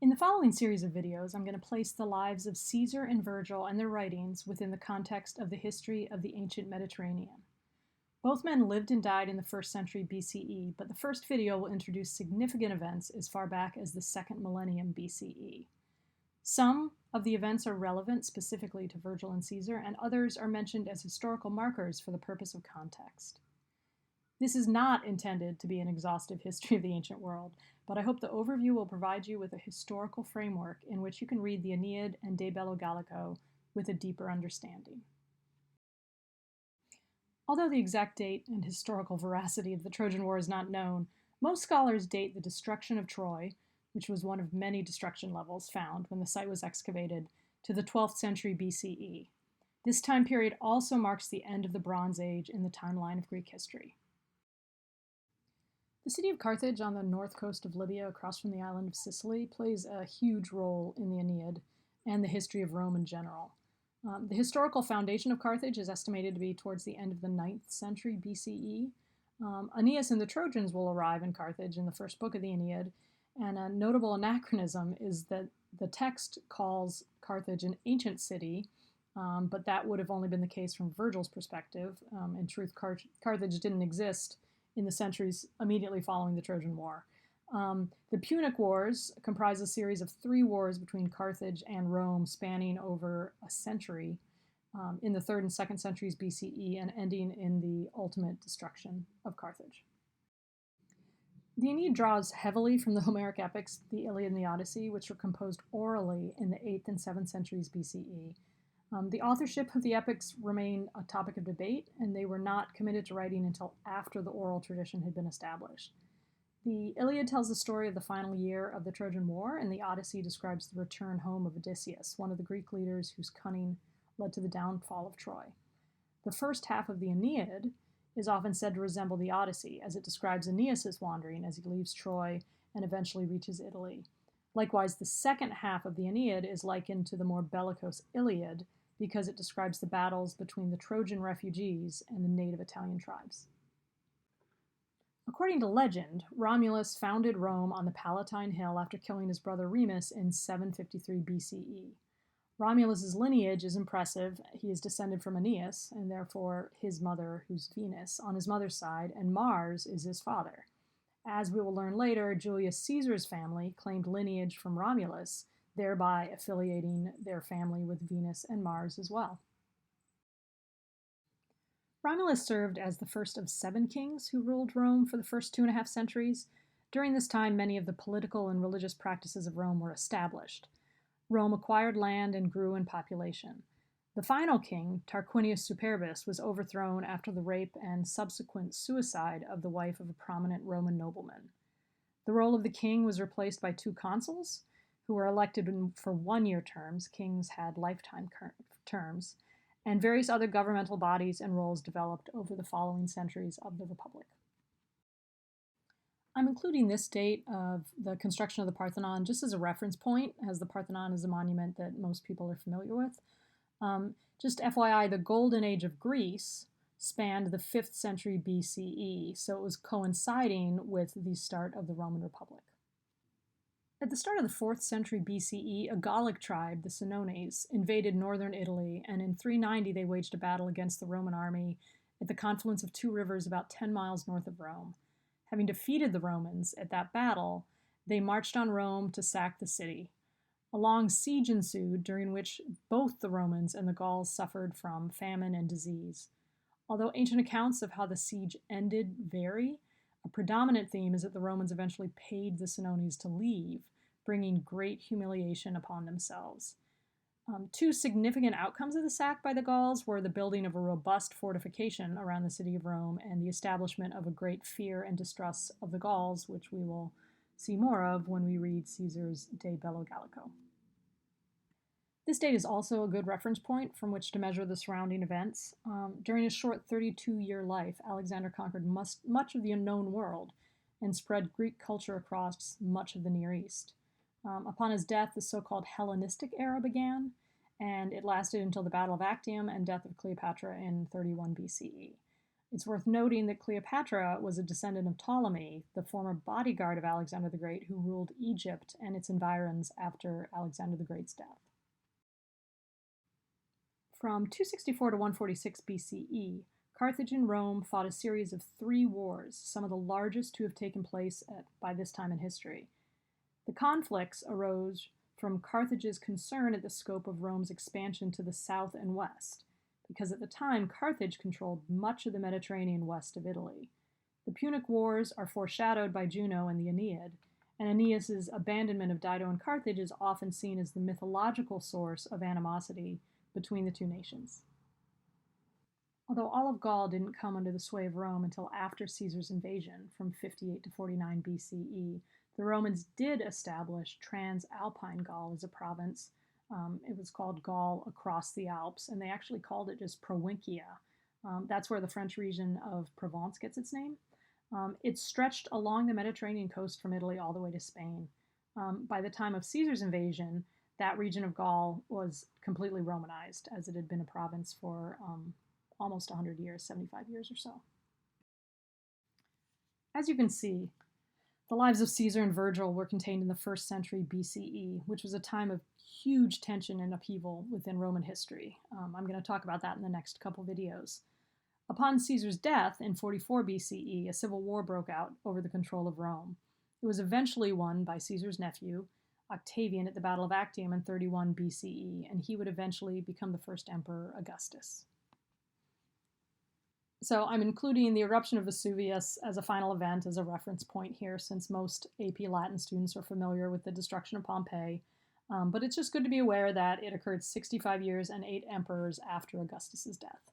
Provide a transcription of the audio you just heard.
In the following series of videos, I'm going to place the lives of Caesar and Virgil and their writings within the context of the history of the ancient Mediterranean. Both men lived and died in the 1st century BCE, but the first video will introduce significant events as far back as the 2nd millennium BCE. Some of the events are relevant specifically to Virgil and Caesar, and others are mentioned as historical markers for the purpose of context. This is not intended to be an exhaustive history of the ancient world, but I hope the overview will provide you with a historical framework in which you can read the Aeneid and De Bello Gallico with a deeper understanding. Although the exact date and historical veracity of the Trojan War is not known, most scholars date the destruction of Troy, which was one of many destruction levels found when the site was excavated, to the 12th century BCE. This time period also marks the end of the Bronze Age in the timeline of Greek history. The city of Carthage on the north coast of Libya across from the island of Sicily plays a huge role in the Aeneid and the history of Rome in general. The historical foundation of Carthage is estimated to be towards the end of the 9th century BCE. Aeneas and the Trojans will arrive in Carthage in the first book of the Aeneid, and a notable anachronism is that the text calls Carthage an ancient city, but that would have only been the case from Virgil's perspective. In truth, Carthage didn't exist in the centuries immediately following the Trojan War. The Punic Wars comprise a series of 3 wars between Carthage and Rome spanning over a century in the 3rd and 2nd centuries BCE and ending in the ultimate destruction of Carthage. The Aeneid draws heavily from the Homeric epics, the Iliad and the Odyssey, which were composed orally in the 8th and 7th centuries BCE. The authorship of the epics remained a topic of debate, and they were not committed to writing until after the oral tradition had been established. The Iliad tells the story of the final year of the Trojan War, and the Odyssey describes the return home of Odysseus, one of the Greek leaders whose cunning led to the downfall of Troy. The first half of the Aeneid is often said to resemble the Odyssey, as it describes Aeneas' wandering as he leaves Troy and eventually reaches Italy. Likewise, the second half of the Aeneid is likened to the more bellicose Iliad, because it describes the battles between the Trojan refugees and the native Italian tribes. According to legend, Romulus founded Rome on the Palatine Hill after killing his brother Remus in 753 BCE. Romulus's lineage is impressive. He is descended from Aeneas, and therefore his mother, who's Venus, on his mother's side, and Mars is his father. As we will learn later, Julius Caesar's family claimed lineage from Romulus, thereby affiliating their family with Venus and Mars as well. Romulus served as the first of 7 kings who ruled Rome for the first 2.5 centuries. During this time, many of the political and religious practices of Rome were established. Rome acquired land and grew in population. The final king, Tarquinius Superbus, was overthrown after the rape and subsequent suicide of the wife of a prominent Roman nobleman. The role of the king was replaced by 2 consuls, who were elected for 1-year terms. Kings had lifetime terms, and various other governmental bodies and roles developed over the following centuries of the Republic. I'm including this date of the construction of the Parthenon just as a reference point, as the Parthenon is a monument that most people are familiar with. Just FYI, the Golden Age of Greece spanned the 5th century BCE, so it was coinciding with the start of the Roman Republic. At the start of the 4th century BCE, a Gallic tribe, the Senones, invaded northern Italy, and in 390 they waged a battle against the Roman army at the confluence of 2 rivers about 10 miles north of Rome. Having defeated the Romans at that battle, they marched on Rome to sack the city. A long siege ensued, during which both the Romans and the Gauls suffered from famine and disease. Although ancient accounts of how the siege ended vary, a predominant theme is that the Romans eventually paid the Senones to leave, bringing great humiliation upon themselves. 2 significant outcomes of the sack by the Gauls were the building of a robust fortification around the city of Rome and the establishment of a great fear and distrust of the Gauls, which we will see more of when we read Caesar's De Bello Gallico. This date is also a good reference point from which to measure the surrounding events. During his short 32-year life, Alexander conquered much of the unknown world and spread Greek culture across much of the Near East. Upon his death, the so-called Hellenistic Era began, and it lasted until the Battle of Actium and death of Cleopatra in 31 BCE. It's worth noting that Cleopatra was a descendant of Ptolemy, the former bodyguard of Alexander the Great, who ruled Egypt and its environs after Alexander the Great's death. From 264 to 146 BCE, Carthage and Rome fought a series of 3 wars, some of the largest to have taken place by this time in history. The conflicts arose from Carthage's concern at the scope of Rome's expansion to the south and west, because at the time Carthage controlled much of the Mediterranean west of Italy. The Punic Wars are foreshadowed by Juno in the Aeneid, and Aeneas's abandonment of Dido and Carthage is often seen as the mythological source of animosity between the two nations. Although all of Gaul didn't come under the sway of Rome until after Caesar's invasion from 58 to 49 BCE, the Romans did establish Transalpine Gaul as a province. It was called Gaul across the Alps, and they actually called it just Provincia. That's where the French region of Provence gets its name. It stretched along the Mediterranean coast from Italy all the way to Spain. By the time of Caesar's invasion, that region of Gaul was completely Romanized, as it had been a province for almost 100 years, 75 years or so. As you can see, the lives of Caesar and Virgil were contained in the 1st century BCE, which was a time of huge tension and upheaval within Roman history. I'm going to talk about that in the next couple videos. Upon Caesar's death in 44 BCE, a civil war broke out over the control of Rome. It was eventually won by Caesar's nephew, Octavian, at the Battle of Actium in 31 BCE, and he would eventually become the first emperor, Augustus. So I'm including the eruption of Vesuvius as a final event as a reference point here, since most AP Latin students are familiar with the destruction of Pompeii. But it's just good to be aware that it occurred 65 years and 8 emperors after Augustus's death.